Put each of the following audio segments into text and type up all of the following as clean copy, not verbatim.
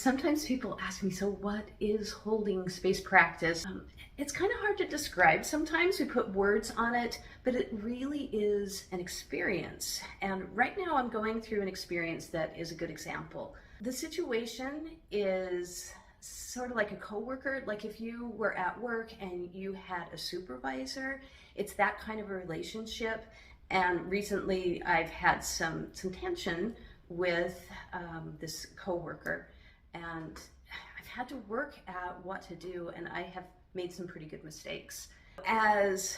Sometimes people ask me, so what is holding space practice? It's kind of hard to describe. Sometimes we put words on it, but it really is an experience. And right now I'm going through an experience that is a good example. The situation is sort of like a coworker. Like if you were at work and you had a supervisor, it's that kind of a relationship. And recently I've had some tension with this coworker, and I've had to work at what to do, and I have made some pretty good mistakes. As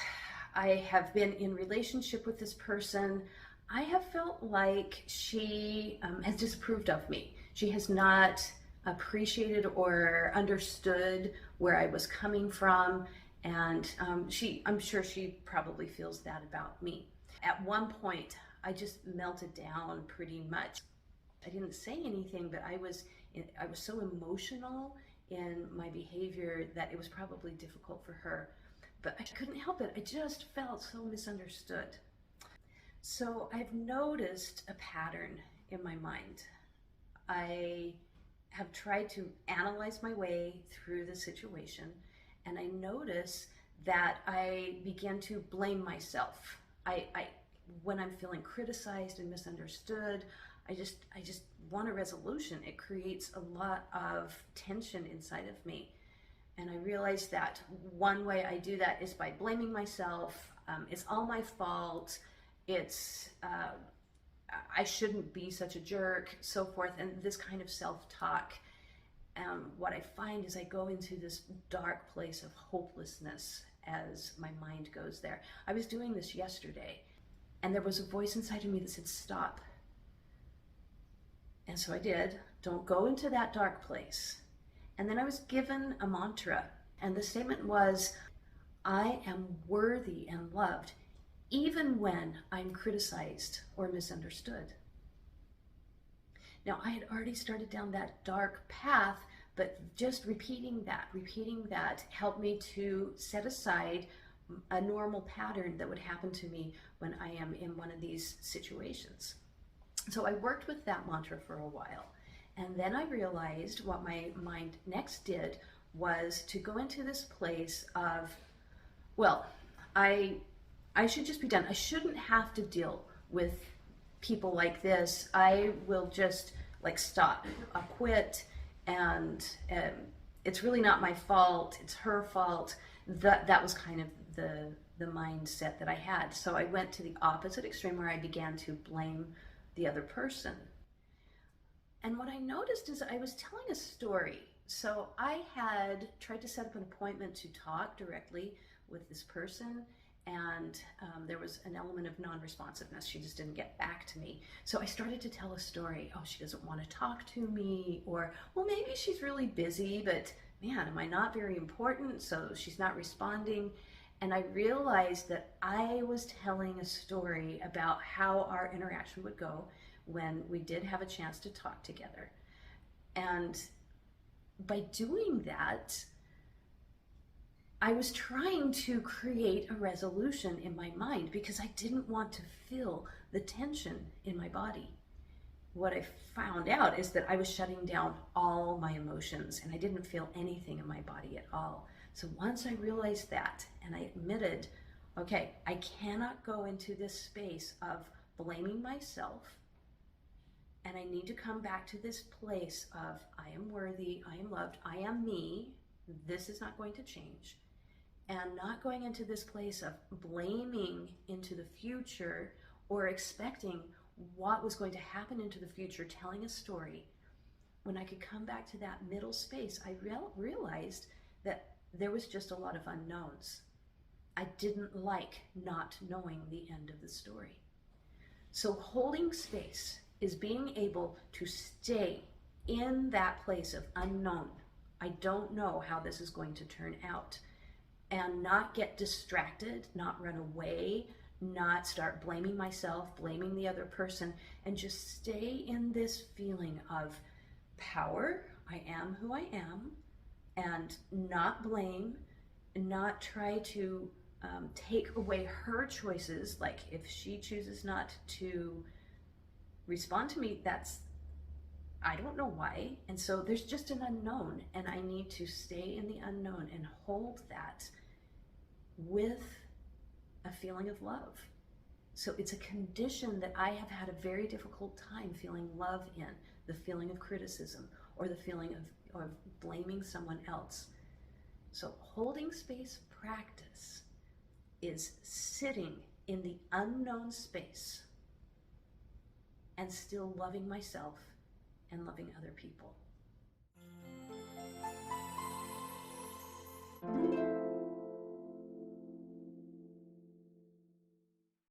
I have been in relationship with this person, I have felt like she has disapproved of me. She has not appreciated or understood where I was coming from, and I'm sure she probably feels that about me. At one point, I just melted down pretty much. I didn't say anything, but I was so emotional in my behavior that it was probably difficult for her. But I couldn't help it. I just felt so misunderstood. So I've noticed a pattern in my mind. I have tried to analyze my way through the situation, and I notice that I begin to blame myself. When I'm feeling criticized and misunderstood, I just want a resolution. It creates a lot of tension inside of me. And I realize that one way I do that is by blaming myself. It's all my fault. I shouldn't be such a jerk, so forth, and this kind of self-talk. What I find is I go into this dark place of hopelessness as my mind goes there. I was doing this yesterday, and there was a voice inside of me that said, stop. And so I did. Don't go into that dark place. And then I was given a mantra, and the statement was, I am worthy and loved, even when I'm criticized or misunderstood. Now, I had already started down that dark path, but just repeating that helped me to set aside a normal pattern that would happen to me when I am in one of these situations. So I worked with that mantra for a while, and then I realized what my mind next did was to go into this place of, well, I should just be done. I shouldn't have to deal with people like this. I will just stop. I'll quit, and it's really not my fault. It's her fault. That was kind of the mindset that I had. So I went to the opposite extreme where I began to blame the other person. And what I noticed is I was telling a story. So I had tried to set up an appointment to talk directly with this person, and there was an element of non-responsiveness. She just didn't get back to me. So I started to tell a story. Oh, she doesn't want to talk to me, or, well, maybe she's really busy, but man, am I not very important? So she's not responding. And I realized that I was telling a story about how our interaction would go when we did have a chance to talk together. And by doing that, I was trying to create a resolution in my mind because I didn't want to feel the tension in my body. What I found out is that I was shutting down all my emotions, and I didn't feel anything in my body at all. So once I realized that, and I admitted, okay, I cannot go into this space of blaming myself, and I need to come back to this place of I am worthy, I am loved, I am me, this is not going to change, and not going into this place of blaming into the future or expecting what was going to happen into the future, telling a story. When I could come back to that middle space, I realized that there was just a lot of unknowns. I didn't like not knowing the end of the story. So holding space is being able to stay in that place of unknown. I don't know how this is going to turn out, and not get distracted, not run away, not start blaming myself, blaming the other person, and just stay in this feeling of power. I am who I am, and not blame, not try to take away her choices. Like if she chooses not to respond to me, I don't know why. And so there's just an unknown, and I need to stay in the unknown and hold that with a feeling of love. So it's a condition that I have had a very difficult time feeling love in, the feeling of criticism or the feeling of blaming someone else. So holding space practice is sitting in the unknown space and still loving myself and loving other people.